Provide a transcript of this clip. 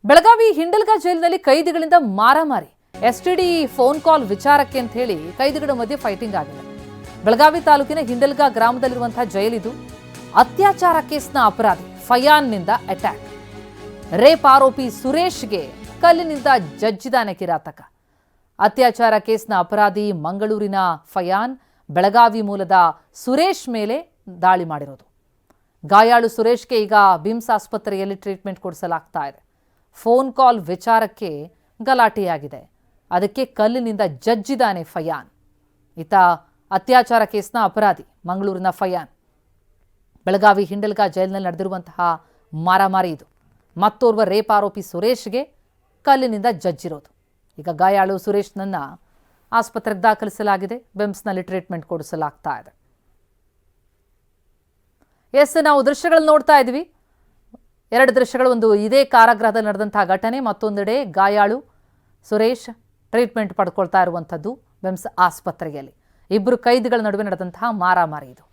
ಬೆಳಗಾವಿ ಹಿಂಡಲ್ಗಾ ಜೈಲಿನಲ್ಲಿ ಕೈದಿಗಳಿಂದ ಮಾರಾಮಾರಿ. STD phone call ವಿಚಾರಕ್ಕೆ ಅಂತ ಹೇಳಿ ಕೈದಿಗಳ ಮಧ್ಯೆ ಫೈಟಿಂಗ್ ಆಗಿದೆ. ಬೆಳಗಾವಿ ತಾಲೂಕಿನ ಹಿಂಡಲ್ಗಾ ಗ್ರಾಮದಲ್ಲಿರುವಂತಹ ಜೈಲಿದು. ಅತ್ಯಾಚಾರ ಕೇಸ್ನ ಅಪರಾಧಿ ಫಯಾನ್ನಿಂದ ಅಟ್ಯಾಕ್. ರೇಪ್ ಆರೋಪಿ ಸುರೇಶ್ಗೆ ಕಲ್ಲಿನಿಂದ ಜಜ್ಜಿದಾನೆ ಕಿರಾತಕ. ಅತ್ಯಾಚಾರ ಕೇಸ್ನ ಅಪರಾಧಿ ಮಂಗಳೂರಿನ ಫಯಾನ್ ಬೆಳಗಾವಿ ಮೂಲದ ಸುರೇಶ್ ಮೇಲೆ ದಾಳಿ ಮಾಡಿರೋದು. ಗಾಯಾಳು ಸುರೇಶ್ಗೆ ಈಗ ಬಿಮ್ಸ್ ಆಸ್ಪತ್ರೆಯಲ್ಲಿ ಟ್ರೀಟ್ಮೆಂಟ್ ಕೊಡಿಸಲಾಗ್ತಾ ಇದೆ. ಫೋನ್ ಕಾಲ್ ವಿಚಾರಕ್ಕೆ ಗಲಾಟೆಯಾಗಿದೆ. ಅದಕ್ಕೆ ಕಲ್ಲಿನಿಂದ ಜಜ್ಜಿದಾನೆ ಫಯಾನ್. ಈತ ಅತ್ಯಾಚಾರ ಕೇಸ್ನ ಅಪರಾಧಿ ಮಂಗಳೂರಿನ ಫಯಾನ್. ಬೆಳಗಾವಿ ಹಿಂಡಲ್ಗಾ ಜೈಲಿನಲ್ಲಿ ನಡೆದಿರುವಂತಹ ಮಾರಾಮಾರಿ ಇದು. ಮತ್ತೋರ್ವ ರೇಪ್ ಆರೋಪಿ ಸುರೇಶ್ಗೆ ಕಲ್ಲಿನಿಂದ ಜಜ್ಜಿರೋದು. ಈಗ ಗಾಯಾಳು ಸುರೇಶ್ನನ್ನ ಆಸ್ಪತ್ರೆಗೆ ದಾಖಲಿಸಲಾಗಿದೆ. ಬಿಮ್ಸ್ನಲ್ಲಿ ಟ್ರೀಟ್ಮೆಂಟ್ ಕೊಡಿಸಲಾಗ್ತಾ ಇದೆ. ನಾವು ದೃಶ್ಯಗಳನ್ನು ನೋಡ್ತಾ ಇದ್ವಿ. ಎರಡು ದೃಶ್ಯಗಳು, ಒಂದು ಇದೇ ಕಾರಾಗೃಹದಲ್ಲಿ ನಡೆದಂತಹ ಘಟನೆ, ಮತ್ತೊಂದೆಡೆ ಗಾಯಾಳು ಸುರೇಶ್ ಟ್ರೀಟ್ಮೆಂಟ್ ಪಡ್ಕೊಳ್ತಾ ಇರುವಂಥದ್ದು ಬಿಮ್ಸ್ ಆಸ್ಪತ್ರೆಯಲ್ಲಿ. ಇಬ್ಬರು ಕೈದಿಗಳ ನಡುವೆ ನಡೆದಂತಹ ಮಾರಾಮಾರಿ ಇದು.